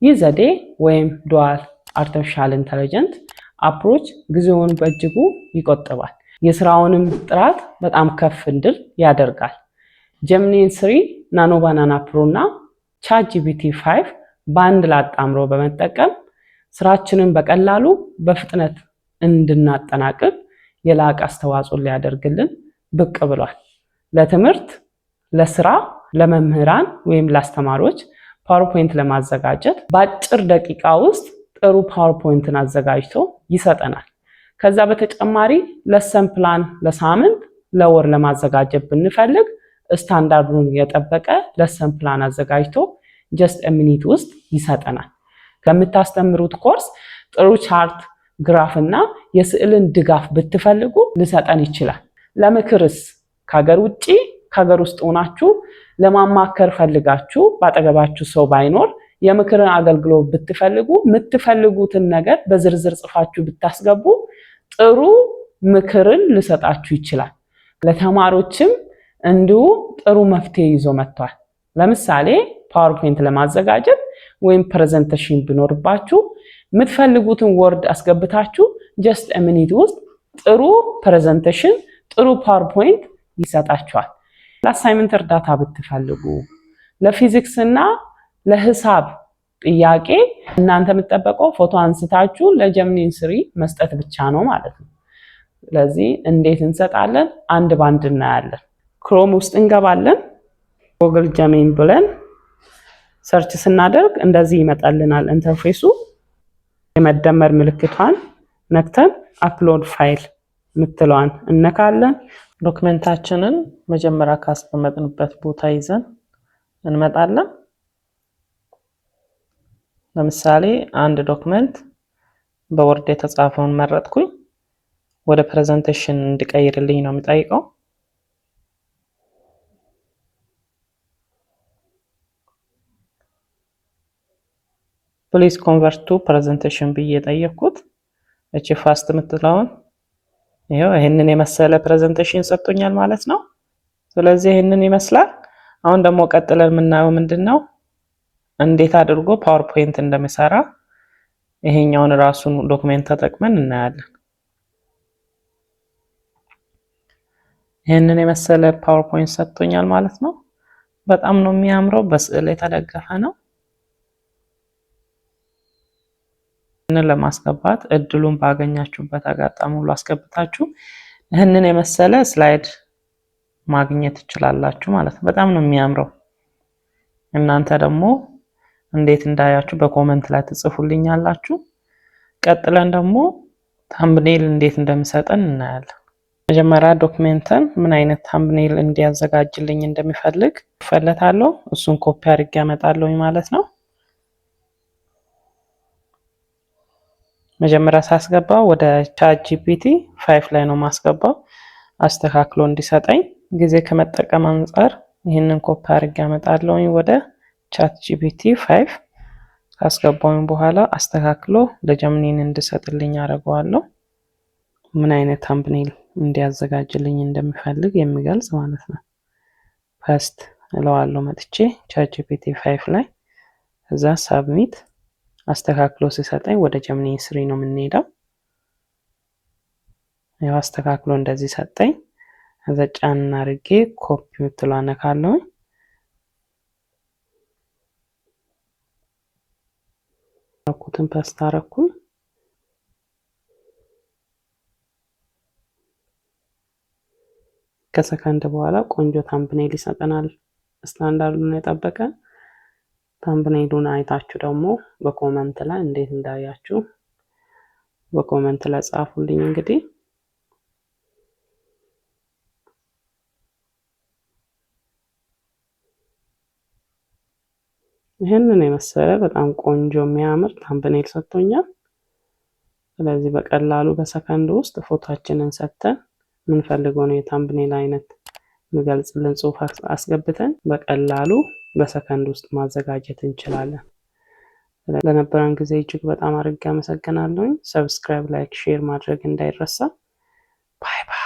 ይህ ዘዴ ወይም ዱዋል አርቲፊሻል ኢንተለጀንስ አፕሮች ጊዜውን በእጅጉ ይቆጥባል፣ የስራውንም ጥራት በጣም ከፍ እንዲል ያደርጋል። ጀሚኒ 3 ናኖ ባናና ፕሮ እና ቻትጂፒቲ 5 በአንድ ላይ አጣምሮ በመጠቀም ስራችንን በቀላሉ በፍጥነት እንድናጠናቅቅ የላቀ አስተዋጽኦ ሊያደርግልን ብቅ ብሏል። ለትምህርት፣ ለስራ፣ ለመምህራን ወይም ለአስተማሪዎች ፓወርፖይንት ለማዘጋጀት በአጭር ደቂቃ ውስጥ ጥሩ ፓወርፖይንትን አዘጋጅቶ ይሰጠናል። ከዛ በተጨማሪ ለሰን ፕላን ለሳምንት፣ ለወር ለማዘጋጀት ብንፈልግ ስታንዳርዱን የጠበቀ ለሰን ፕላን አዘጋጅቶ ጀስት ሚኒት ውስጥ ይሰጠናል። ከምታስተምሩት ኮርስ ጥሩ ቻርት፣ ግራፍ እና የስዕልን ድጋፍ ብትፈልጉ ሊሰጠን ይችላል። ለምክርስ ከሀገር ውጪ ከሀገር ውስጥ ሆናችሁ ለማማከር ፈልጋችሁ ባጠገባችሁ ሰው ባይኖር የምክርን አገልግሎት ብትፈልጉ የምትፈልጉትን ነገር በዝርዝር ጽፋችሁ ብታስገቡ ጥሩ ምክርን ሊሰጣችሁ ይችላል። ለተማሪዎችም እንዲሁ ጥሩ መፍትሄ ይዞ መጥቷል። ለምሳሌ ፓወርፖይንት ለማዘጋጀት ወይም ፕሬዘንቴሽን ቢኖርባችሁ የምትፈልጉትን ወርድ አስገብታችሁ ጀስት ሚኒት ውስጥ ጥሩ ፕሬዘንቴሽን፣ ጥሩ ፓወርፖይንት ይሰጣችኋል። ለአሳይመንት እርዳታ ብትፈልጉ፣ ለፊዚክስ እና ለሂሳብ ጥያቄ እናንተ የምትጠበቀው ፎቶ አንስታችሁ ለጀሚኒ 3 መስጠት ብቻ ነው ማለት ነው። ስለዚህ እንዴት እንሰጣለን? አንድ ባንድ እናያለን። ክሮም ውስጥ እንገባለን። ጉግል ጀሚኒ ብለን ሰርች ስናደርግ እንደዚህ ይመጣልናል ኢንተርፌሱ። የመደመር ምልክቷን ነክተን አፕሎድ ፋይል ምትለዋን እነካለን። ዶክመንታችንን መጀመሪያ ካስቀመጥንበት ቦታ ይዘን እንመጣለን። ለምሳሌ አንድ ዶክመንት በወርድ የተጻፈውን መረጥኩኝ። ወደ ፕሬዘንቴሽን እንድቀይርልኝ ነው የምጠይቀው። ፕሊዝ ኮንቨርት ቱ ፕሬዘንቴሽን ብዬ ጠየቅኩት። እቺ ፋስት የምትለውን ይሄንን የመሰለ ፕሬዘንቴሽን ሰጥቶኛል ማለት ነው። ስለዚህ ይሄንን ይመስላል። አሁን ደግሞ ቀጥለን የምናየው ምንድነው እንዴት አድርጎ ፓወርፖይንት እንደሚሰራ ይሄኛውን ራሱን ዶክመንት ተጠቅመን እናያለን። ይሄንን የመሰለ ፓወርፖይንት ሰጥቶኛል ማለት ነው። በጣም ነው የሚያምረው፣ በስዕል የተደገፈ ነው። ይሄንን ለማስገባት እድሉን ባገኛችሁበት አጋጣሚ ሁሉ አስገብታችሁ ይሄንን የመሰለ ስላይድ ማግኘት ትችላላችሁ ማለት ነው። በጣም ነው የሚያምረው። እናንተ ደግሞ እንዴት እንዳያችሁ በኮሜንት ላይ ትጽፉልኛላችሁ። ቀጥለን ደግሞ ታምብኔል እንዴት እንደምሰጠን እናያለን። መጀመሪያ ዶክመንትን ምን አይነት ታምብኔል እንዲያዘጋጅልኝ እንደሚፈልግ ፈልታለሁ። እሱን ኮፒ አድርጌ አመጣለሁ ማለት ነው። መጀመሪያ ሳስገባው ወደ ቻትጂፒቲ 5 ላይ ነው ማስገባው፣ አስተካክሎ እንዲሰጠኝ። ጊዜ ከመጠቀም አንፃር ይሄንን ኮፒ አድርጌ አመጣለሁ ወደ ቻትጂፒቲ 5። ካስገባውኝ በኋላ አስተካክሎ ለጀሚኒ እንዲሰጥልኝ አደርገዋለሁ። ምን አይነት ታምብኔል እንዲያዘጋጅልኝ እንደሚፈልግ የሚገልጽ ማለት ነው። ፐስት እለዋለሁ መጥቼ ቻትጂፒቲ 5 ላይ። ከዛ ሳብሚት አስተካክሎ ሲሰጠኝ ወደ ጀሚኒ 3 ነው የምንሄደው። ያው አስተካክሎ እንደዚህ ሰጠኝ። ከዛ ጫን አድርጌ ኮፒ ምትለዋን ነካለሁ። አኩትን ፓስት አረኩ። ከሰከንድ በኋላ ቆንጆ ታምብኔል ይሰጠናል። ስታንዳርዱን የጠበቀ ታምብኔሉን አይታችሁ ደግሞ በኮሜንት ላይ እንዴት እንዳያችሁ በኮሜንት ላይ ጻፉልኝ። እንግዲህ ይሄንን የመሰለ በጣም ቆንጆ የሚያምር ታምብኔል ሰጥቶኛል። ስለዚህ በቀላሉ በሰከንድ ውስጥ ፎቶአችንን ሰጥተን የምንፈልገው ነው የታምብኔል አይነት የሚገልጽልን ጽሑፍ አስገብተን በቀላሉ በሰከንድ ውስጥ ማዘጋጀት እንችላለን። ለነበረን ጊዜ እጅግ በጣም አድርጌ አመሰግናለሁ። ሰብስክራይብ፣ ላይክ፣ ሼር ማድረግ እንዳይረሳ። ባይ ባይ።